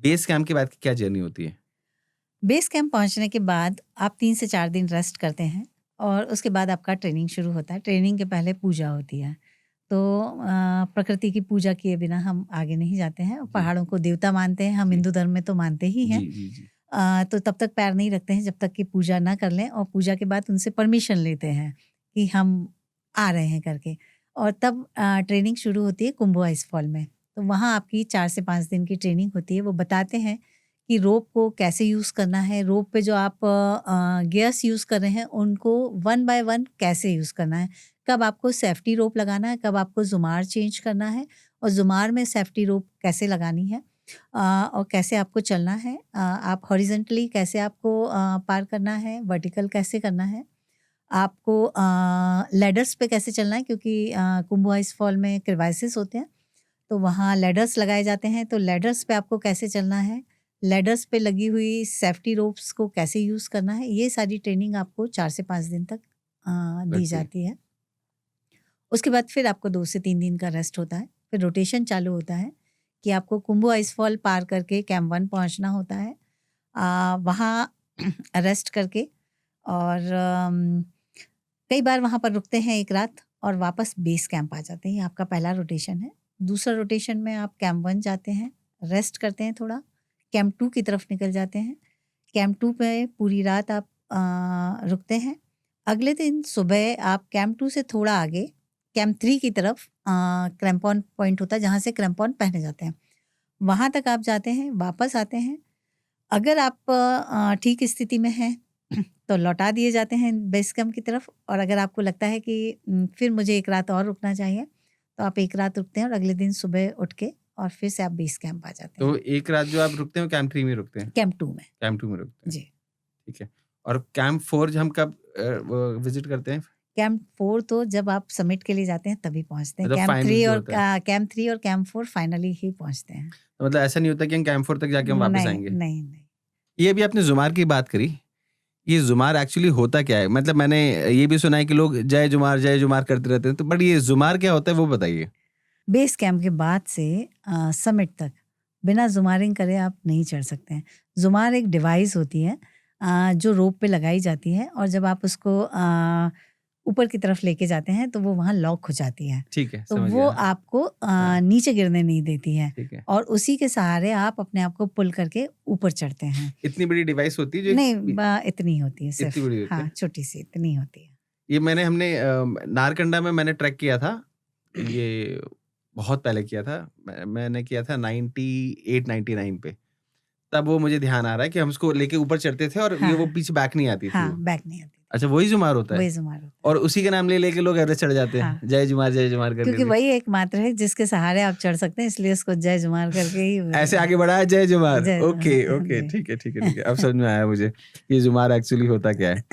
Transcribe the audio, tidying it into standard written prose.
Base camp के बाद की क्या जर्नी होती है? बेस कैंप पहुंचने के बाद आप 3 से 4 दिन रेस्ट करते हैं और उसके बाद आपका ट्रेनिंग शुरू होता है। ट्रेनिंग के पहले पूजा होती है। तो प्रकृति की पूजा किए बिना हम आगे नहीं जाते हैं। जी, पहाड़ों को देवता मानते हैं, हम जी, हिंदू धर्म में तो मानते ही हैं। जी, जी, जी। तो तब तक पैर नहीं रखते हैं जब तक कि पूजा ना कर लें, और पूजा के बाद उनसे परमिशन लेते हैं कि हम आ रहे हैं करके। और तब ट्रेनिंग शुरू होती है कुंभो आइस फॉल में। तो वहाँ आपकी 4 से 5 दिन की ट्रेनिंग होती है। वो बताते हैं कि रोप को कैसे यूज़ करना है, रोप पे जो आप गियर्स यूज़ कर रहे हैं उनको वन बाय वन कैसे यूज़ करना है, कब आपको सेफ्टी रोप लगाना है, कब आपको जुमार चेंज करना है और जुमार में सेफ्टी रोप कैसे लगानी है, और कैसे आपको चलना है, आप हॉरिजेंटली कैसे आपको पार करना है, वर्टिकल कैसे करना है, आपको लैडर्स पे कैसे चलना है, क्योंकि कुंभो आइस फॉल में क्रेवाइसेस होते हैं तो वहाँ लैडर्स लगाए जाते हैं। तो लैडर्स पे आपको कैसे चलना है, लैडर्स पे लगी हुई सेफ्टी रोप्स को कैसे यूज़ करना है, ये सारी ट्रेनिंग आपको 4 से 5 दिन तक दी लगती है। जाती है। उसके बाद फिर आपको 2 से 3 दिन का रेस्ट होता है। फिर रोटेशन चालू होता है कि आपको कुंभो आइस फॉल पार करके कैंप 1 पहुँचना होता है। वहाँ रेस्ट करके और कई बार वहाँ पर रुकते हैं 1 रात और वापस बेस कैंप आ जाते हैं। ये आपका पहला रोटेशन है। दूसरा रोटेशन में आप कैंप 1 जाते हैं, रेस्ट करते हैं थोड़ा, कैंप 2 की तरफ निकल जाते हैं। कैंप 2 पे पूरी रात आप रुकते हैं। अगले दिन सुबह आप कैंप 2 से थोड़ा आगे कैंप 3 की तरफ क्रैम्पॉन पॉइंट होता है जहाँ से क्रैम्पॉन पहने जाते हैं। वहाँ तक आप जाते हैं, वापस आते हैं। अगर आप ठीक स्थिति में हैं तो लौटा दिए जाते हैं बेस कैंप की तरफ, और अगर आपको लगता है कि फिर मुझे 1 रात और रुकना चाहिए तो आप 1 रात रुकते हैं और अगले दिन सुबह उठ के और फिर से आप बेस कैंप आ जाते तो हैं। एक रात जो आप रुकते हैं वो कैंप 3 में रुकते हैं? कैंप 2 में। कैंप 2 में रुकते हैं, जी। ठीक है। और कैंप 4 हम कब विज़िट करते हैं? कैंप 4 तो जब आप समिट के लिए जाते हैं तभी पहुँचते हैं। मतलब कैंप फाइनल 3 जो और होता है। कैंप 3 और कैंप 4 फाइनली ही पहुँचते हैं। तो मतलब ऐसा नहीं होता कि हम कैंप 4 तक जाके हम वापस नहीं, आएँगे? नहीं, नहीं। ये अभी आपने जुमार की बात करी, ये जुमार एक्चुअली होता क्या है? मतलब मैंने ये भी सुना है कि लोग जय जुमार करते रहते हैं, तो बट ये जुमार क्या होता है वो बताइए? बेस कैंप के बाद से समिट तक बिना जुमारिंग करे आप नहीं चढ़ सकते हैं। जुमार एक डिवाइस होती है जो रोप पे लगाई जाती है, और जब आप उसको ऊपर की तरफ लेके जाते हैं तो वो वहाँ लॉक हो जाती है। ठीक है, तो समझ वो गया। हाँ, आपको हाँ, नीचे गिरने नहीं देती है, ठीक है। और उसी के सहारे आप अपने आप को पुल करके ऊपर चढ़ते हैं। इतनी बड़ी डिवाइस होती है जो नहीं, एक इतनी होती है सिर्फ। इतनी बड़ी होती हाँ, है? छोटी सी इतनी होती है। ये हमने नारकंडा में मैंने ट्रैक किया था। ये बहुत पहले किया था। मैंने किया था 98-99 पे। तब वो मुझे ध्यान आ रहा है कि हम उसको लेके ऊपर चढ़ते थे और ये वो हाँ, पीछे बैक नहीं आती थी हाँ, वो। बैक नहीं आती। अच्छा वही जुमार होता है? वही जुमार होता है। और उसी का नाम ले लेके लोग एवरेस्ट चढ़ जाते हाँ। हैं। जय जुमार कर क्योंकि करके। वही एकमात्र है जिसके सहारे आप चढ़ सकते हैं, इसलिए उसको जय जुमार करके ही ऐसे आगे बढ़ा है जय जुमार। जय ओके, जुमार। ओके, जी। ठीक है, ठीक है, ठीक है। अब समझ में आया मुझे, ये जुमार एक्चुअली होता क्या है।